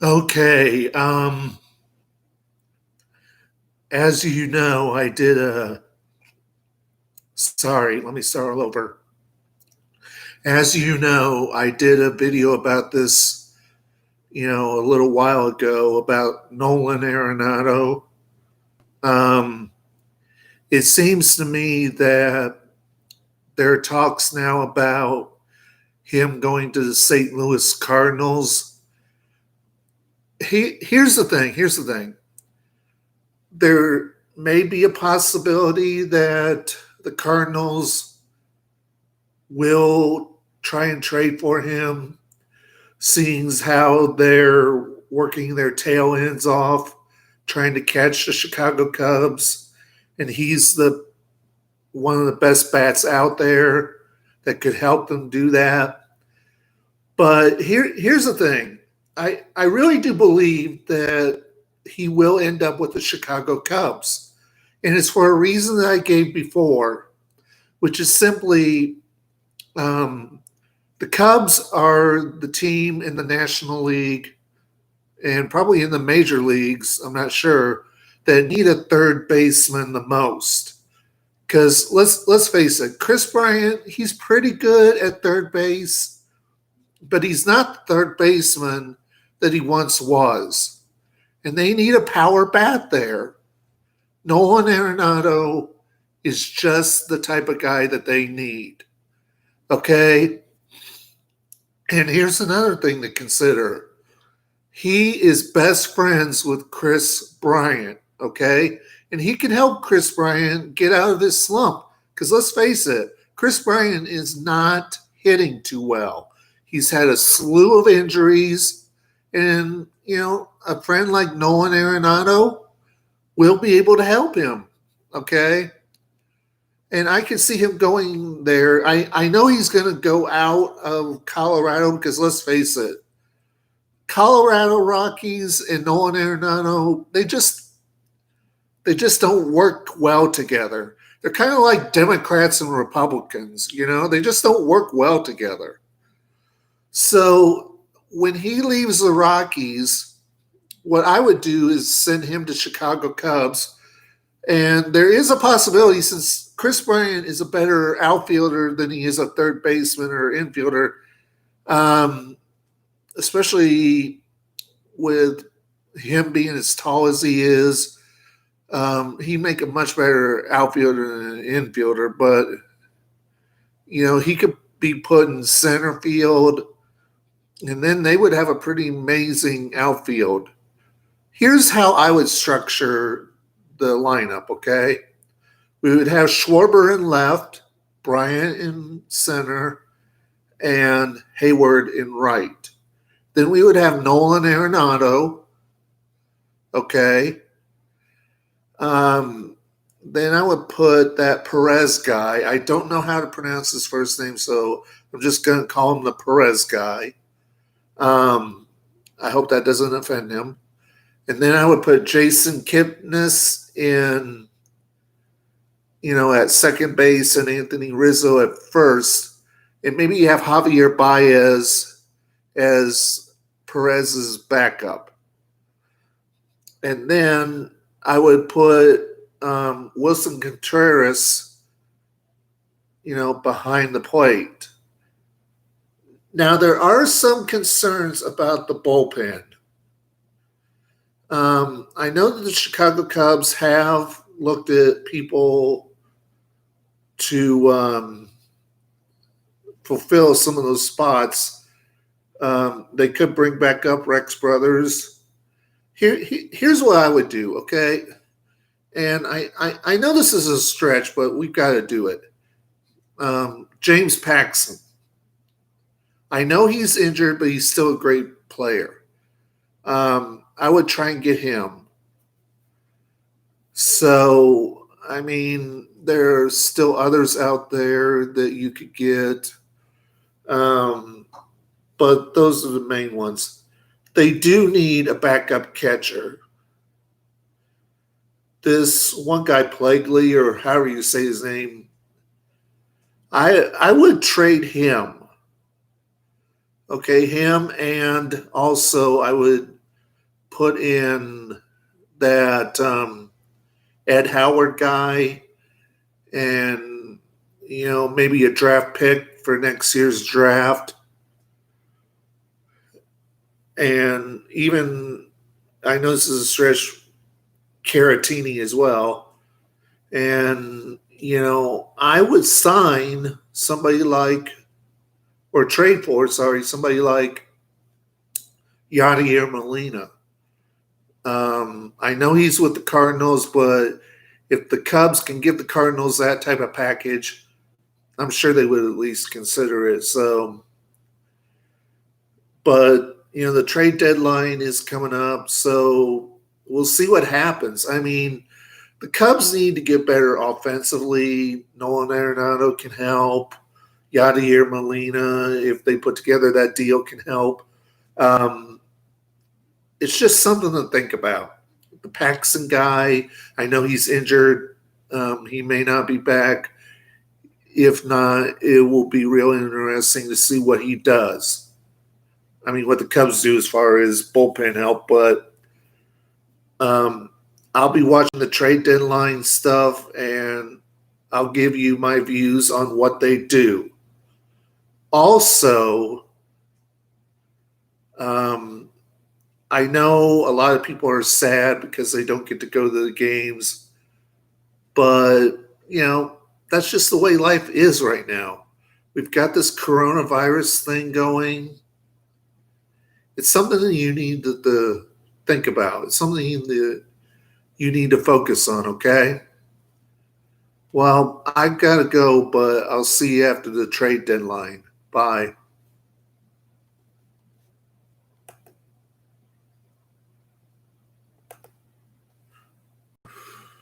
Okay. As you know, I did a. Sorry, let me start all over. As you know, I did a video about this, a little while ago about Nolan Arenado. Um, it seems to me that there are talks now about him going to the St. Louis Cardinals. Here's the thing. Here's the thing. There may be a possibility that the Cardinals will try and trade for him, seeing as how they're working their tail ends off, trying to catch the Chicago Cubs, and he's the one of the best bats out there that could help them do that. But here's the thing. I really do believe that he will end up with the Chicago Cubs. And it's for a reason that I gave before, which is simply the Cubs are the team in the National League and probably in the major leagues, I'm not sure, that need a third baseman the most. Because let's face it, Chris Bryant, he's pretty good at third base, but he's not the third baseman that he once was. And they need a power bat there. Nolan Arenado is just the type of guy that they need. Okay? And here's another thing to consider. He is best friends with Chris Bryant, okay? And he can help Chris Bryant get out of this slump. Because let's face it, Chris Bryant is not hitting too well. He's had a slew of injuries. And, a friend like Nolan Arenado will be able to help him, okay? And I can see him going there. I know he's going to go out of Colorado because let's face it, Colorado Rockies and Nolan Arenado, they just don't work well together. They're kind of like Democrats and Republicans, they just don't work well together. So when he leaves the Rockies, what I would do is send him to Chicago Cubs. And there is a possibility, since Chris Bryant is a better outfielder than he is a third baseman or infielder, especially with him being as tall as he is. He'd make a much better outfielder than an infielder, but he could be put in center field, and then they would have a pretty amazing outfield. Here's how I would structure the lineup, okay? We would have Schwarber in left, Bryant in center, and Hayward in right. Then we would have Nolan Arenado, okay? Then I would put that Perez guy. I don't know how to pronounce his first name, so I'm just going to call him the Perez guy. I hope that doesn't offend him. And then I would put Jason Kipnis in, at second base and Anthony Rizzo at first. And maybe you have Javier Baez as Perez's backup. And then I would put Wilson Contreras, behind the plate. Now, there are some concerns about the bullpen. I know that the Chicago Cubs have looked at people to fulfill some of those spots. They could bring back up Rex Brothers. Here's what I would do, okay? And I know this is a stretch, but we've got to do it. James Paxton. I know he's injured, but he's still a great player. I would try and get him. So, there's still others out there that you could get. But those are the main ones. They do need a backup catcher. This one guy, Plagley, or however you say his name, I would trade him. Okay, him, and also I would put in that Ed Howard guy and, maybe a draft pick for next year's draft. And even, I know this is a stretch, Caratini as well. And, I would sign somebody like, or trade for, somebody like Yadier Molina. I know he's with the Cardinals, but if the Cubs can give the Cardinals that type of package, I'm sure they would at least consider it. So, but, the trade deadline is coming up, so we'll see what happens. I mean, the Cubs need to get better offensively. Nolan Arenado can help. Yadier Molina, if they put together that deal, can help. It's just something to think about. The Paxton guy, I know he's injured. He may not be back. If not, it will be real interesting to see what he does. I mean, what the Cubs do as far as bullpen help, but I'll be watching the trade deadline stuff, and I'll give you my views on what they do. Also, I know a lot of people are sad because they don't get to go to the games, but, that's just the way life is right now. We've got this coronavirus thing going. It's something that you need to think about. It's something you need to focus on, okay? Well, I've got to go, but I'll see you after the trade deadline. Bye.